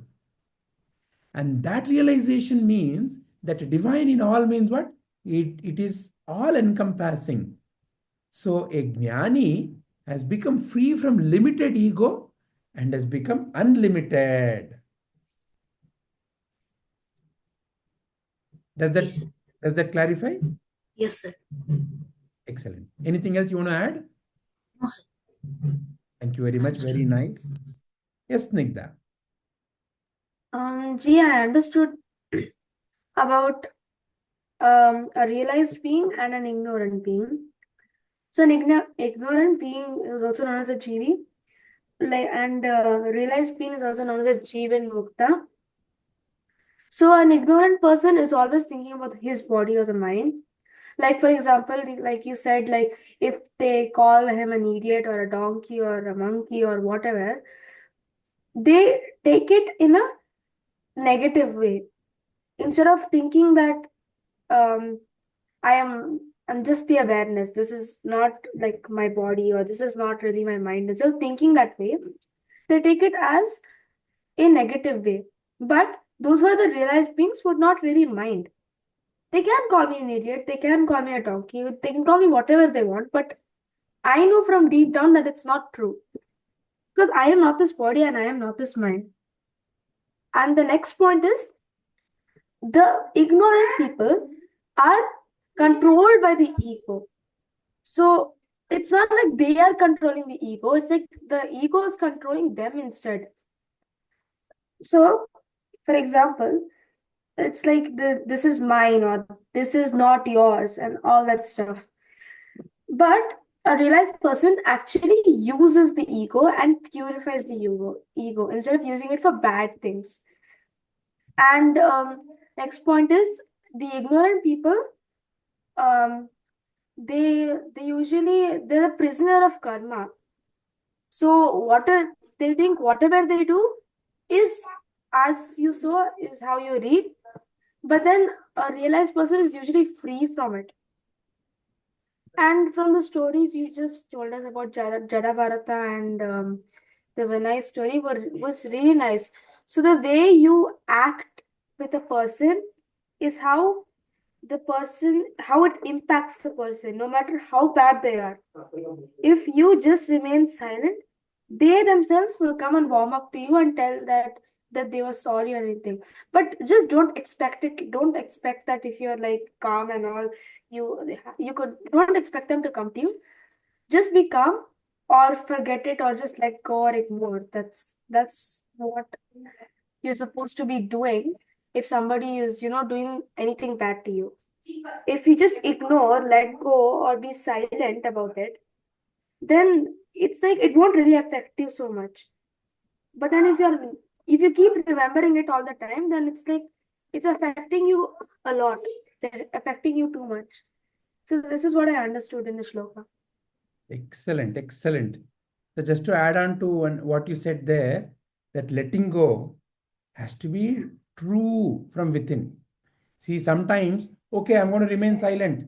And that realization means that divine in all means what? It is all encompassing. So a jnani has become free from limited ego and has become unlimited. Does Yes, sir. that clarify? Yes, sir. Excellent. Anything else you want to add? No, sir. Thank you very much. Very nice. Yes, Snigdha. I understood about a realized being and an ignorant being. So an ignorant being is also known as a jivi, and realized being is also known as a jiva and mukta. So an ignorant person is always thinking about his body or the mind. Like for example, like you said, like if they call him an idiot or a donkey or a monkey or whatever, they take it in a negative way instead of thinking that um, I'm just the awareness. This is not like my body, or this is not really my mind. Instead of thinking that way, they take it as a negative way. But those who are the realized beings would not really mind. They can call me an idiot, they can call me a donkey, they can call me whatever they want, but I know from deep down that it's not true. Because I am not this body and I am not this mind. And the next point is the ignorant people are controlled by the ego. So it's not like they are controlling the ego, it's like the ego is controlling them instead. So, for example, it's like this is mine or this is not yours and all that stuff. But a realized person actually uses the ego and purifies the ego instead of using it for bad things. And next point is the ignorant people. They usually they're a prisoner of karma. So they think whatever they do is as you sow is how you reap. But then a realized person is usually free from it. And from the stories you just told us about Jada and the Vinay story was really nice. So the way you act with a person is how it impacts the person, no matter how bad they are. If you just remain silent, they themselves will come and warm up to you and tell that they were sorry or anything. But just don't expect it. Don't expect that if you're like calm and all, don't expect them to come to you. Just be calm or forget it or just let go or ignore. That's what you're supposed to be doing if somebody is, doing anything bad to you. If you just ignore, let go, or be silent about it, then it's like it won't really affect you so much. But then if you keep remembering it all the time, then it's like it's affecting you a lot. it's affecting you too much. So this is what I understood in the shloka. Excellent, excellent. So just to add on to what you said there, that letting go has to be true from within. See, sometimes, okay, I'm going to remain silent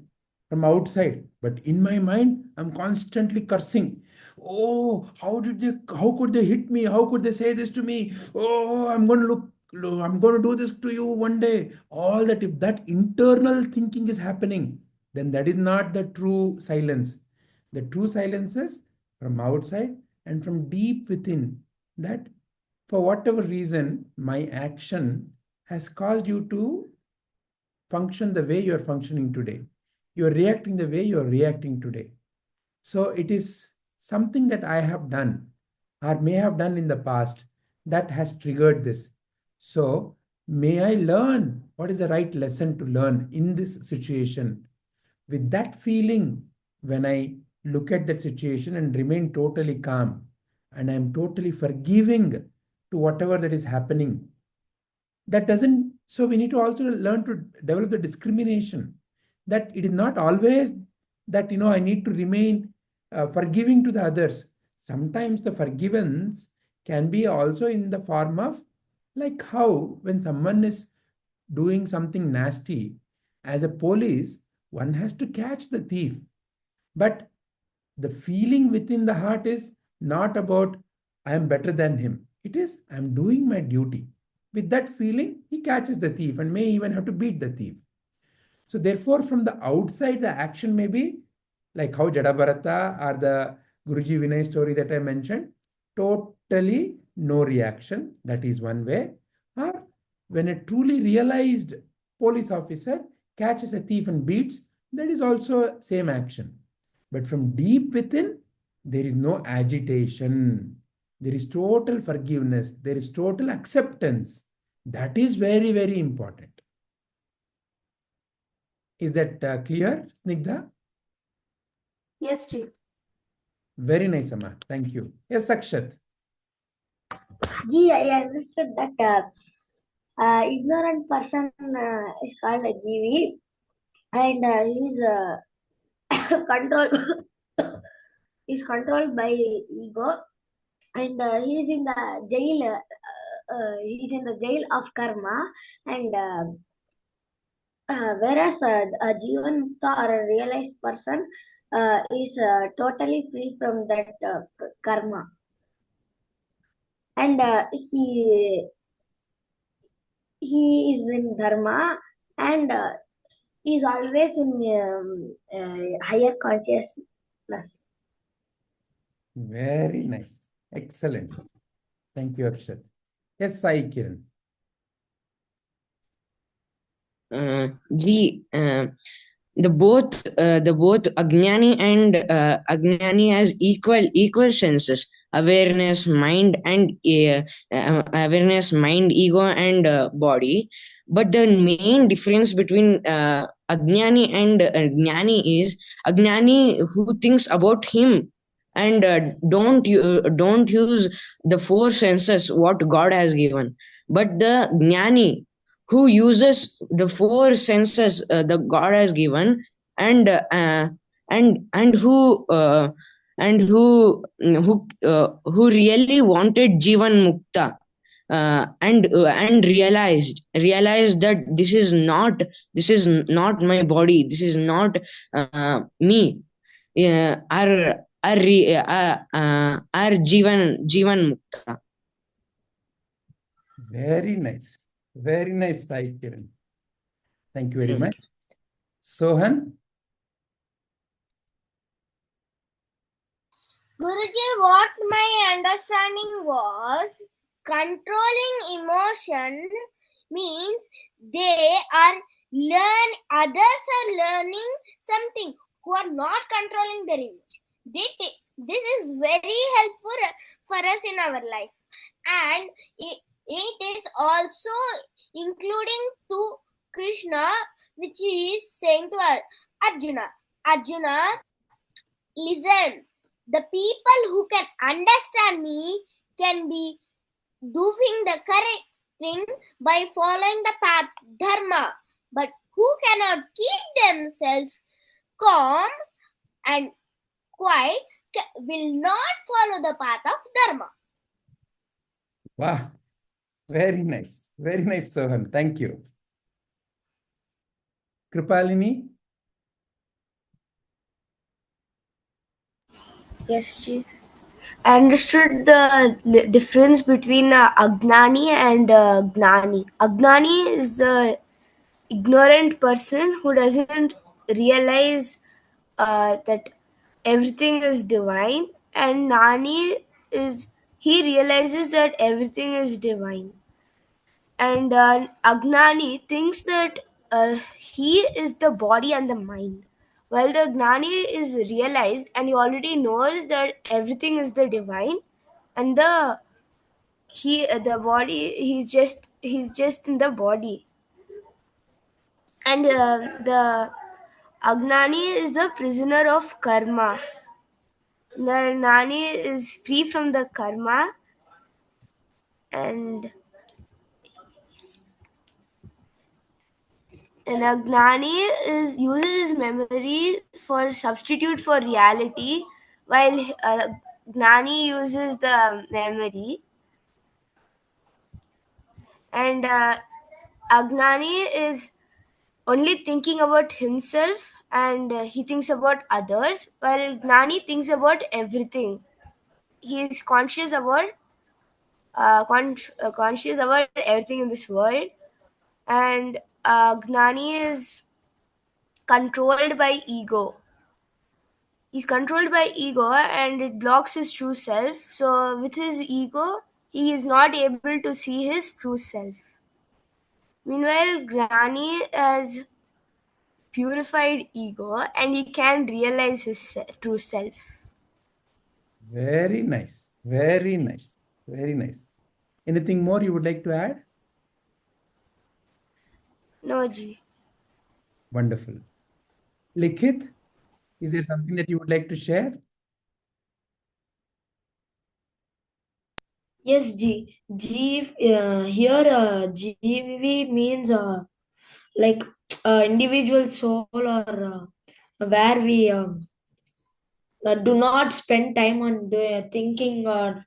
from outside, but in my mind, I'm constantly cursing. Oh, how could they hit me? How could they say this to me? Oh, I'm going to do this to you one day. All that, if that internal thinking is happening, then that is not the true silence. The true silence is from outside and from deep within, that for whatever reason, my action has caused you to function the way you are functioning today. You are reacting the way you are reacting today. So it is something that I have done or may have done in the past that has triggered this. So may I learn what is the right lesson to learn in this situation. With that feeling, when I look at that situation and remain totally calm, and I'm totally forgiving to whatever that is happening, that doesn't, so we need to also learn to develop the discrimination, that it is not always that, I need to remain forgiving to the others. Sometimes the forgiveness can be also in the form of, like how when someone is doing something nasty, as a police, one has to catch the thief. But the feeling within the heart is not about I am better than him. It is I am doing my duty. With that feeling, he catches the thief and may even have to beat the thief. So therefore, from the outside, the action may be like how Jada-bharata or the Guruji Vinay story that I mentioned, totally no reaction. That is one way. Or when a truly realized police officer catches a thief and beats, that is also same action. But from deep within, there is no agitation. There is total forgiveness. There is total acceptance. That is very, very important. Is that clear, Snigdha? Yes, Chief. Very nice, Amma. Thank you. Yes, Akshat. Ji, I understood that ignorant person is called a Jivi, and he is controlled is controlled by ego, and he is in the jail. He is in the jail of karma, and whereas a Jivanta or a realized person is totally free from that karma, and he is in dharma, and he is always in higher consciousness. Very nice. Excellent. Thank you, Akshat. Yes, Sai Kiran. The both Ajnani and Ajnani has equal senses, awareness, mind, and awareness, mind, ego, and body. But the main difference between Ajnani and Jnani is Ajnani who thinks about him and don't use the four senses what God has given. But the Jnani who uses the four senses the God has given, and who really wanted Jivan Mukta, and realized that this is not my body, this is not me, are Jivan Mukta. Very nice. Very nice, Sai Kiran. Thank you very much. Sohan? Guruji, what my understanding was, controlling emotion means others are learning something who are not controlling their emotion. This is very helpful for us in our life, and it is also including to Krishna, which he is saying to Arjuna, listen, the people who can understand me can be doing the correct thing by following the path dharma, but who cannot keep themselves calm and quiet will not follow the path of dharma. Wow. Very nice. Very nice, Sohan. Thank you. Kripalini? Yes, Ji. I understood the difference between Agnani and Gnani. Agnani is the ignorant person who doesn't realize that everything is divine, and Gnani is he realizes that everything is divine. And Agnani thinks that he is the body and the mind, while the Gnani is realized and he already knows that everything is the divine, and the body he's just in the body. And the Agnani is the prisoner of karma. The Gnani is free from the karma, and Agnani uses his memory for substitute for reality, while Gnani uses the memory. And Agnani is only thinking about himself, and he thinks about others, while Gnani thinks about everything. He is conscious about everything in this world, and Gnani is controlled by ego. He's controlled by ego and it blocks his true self. So with his ego, he is not able to see his true self. Meanwhile, Gnani has purified ego and he can realize his true self. Very nice. Very nice. Very nice. Anything more you would like to add? No, Ji. Wonderful. Likhit, is there something that you would like to share? Yes, G. Here, GV means like individual soul, or where we do not spend time on thinking or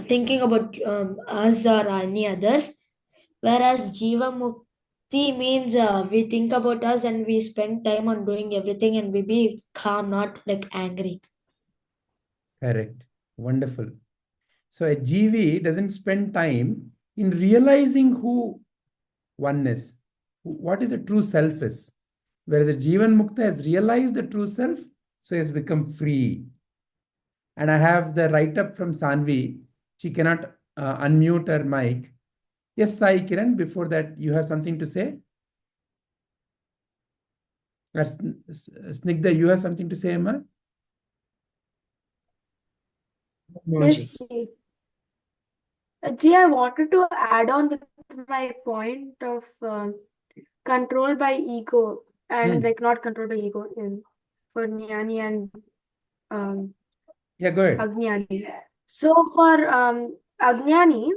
thinking about us or any others. Whereas Jiva Mukti means we think about us and we spend time on doing everything and we be calm, not like angry. Correct. Wonderful. So a GV doesn't spend time in realizing who one is, what is the true self is. Whereas the Jivan Mukta has realized the true self, so he has become free. And I have the write-up from Sanvi. She cannot unmute her mic. Yes, Sai Kiran, before that, you have something to say? Snigdha, you have something to say, Emma? No, Yes, Ji. Ji. Ji, I wanted to add on with my point of control by ego and like not control by ego for Jnani and Yeah, go ahead. Agnani. So for Agnani,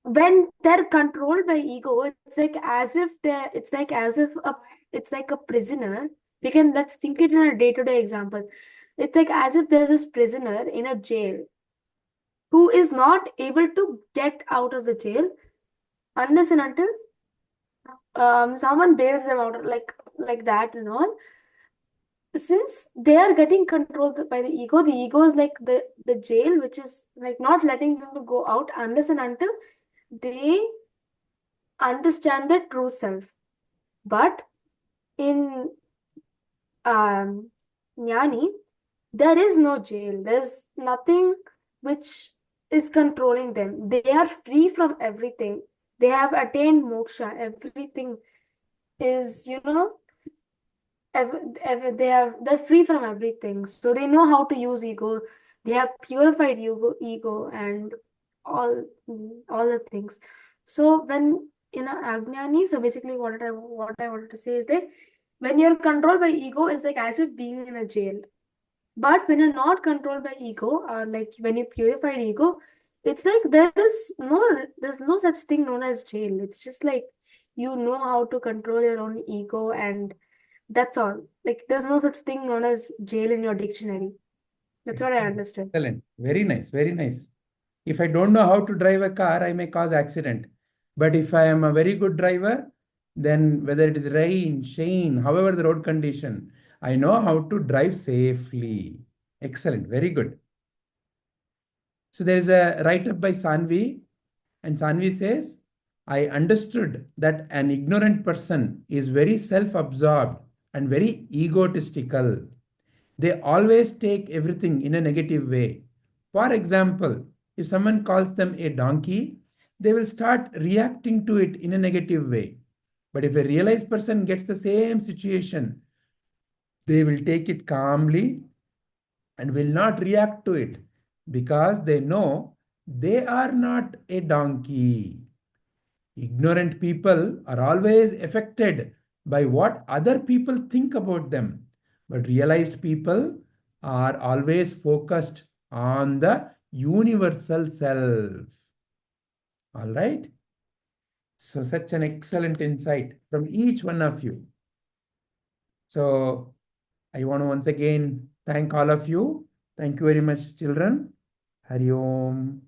when they're controlled by ego, it's like as if it's like a prisoner. Let's think it in a day-to-day example. It's like as if there's this prisoner in a jail who is not able to get out of the jail unless and until someone bails them out like that and all. Since they are getting controlled by the ego is like the jail, which is like not letting them to go out unless and until they understand their true self. But in Jnani, there is no jail. There's nothing which is controlling them. They are free from everything. They have attained moksha. Everything is, they're free from everything. So they know how to use ego. They have purified ego and all the things. So when Agnani, so basically what I wanted to say is that when you're controlled by ego, it's like as if being in a jail. But when you're not controlled by ego, or like when you purified ego, it's like there's no such thing known as jail. It's just like you know how to control your own ego, and that's all. Like, there's no such thing known as jail in your dictionary. That's what I understood. Excellent. Very nice. Very nice. If I don't know how to drive a car, I may cause accident. But if I am a very good driver, then whether it is rain, shine, however the road condition, I know how to drive safely. Excellent. Very good. So there is a write-up by Sanvi, and Sanvi says, I understood that an ignorant person is very self-absorbed and very egotistical. They always take everything in a negative way. For example, if someone calls them a donkey, they will start reacting to it in a negative way. But if a realized person gets the same situation, they will take it calmly and will not react to it because they know they are not a donkey. Ignorant people are always affected by what other people think about them. But realized people are always focused on the universal self. All right? So such an excellent insight from each one of you. So I want to once again thank all of you. Thank you very much, children. Hari Om.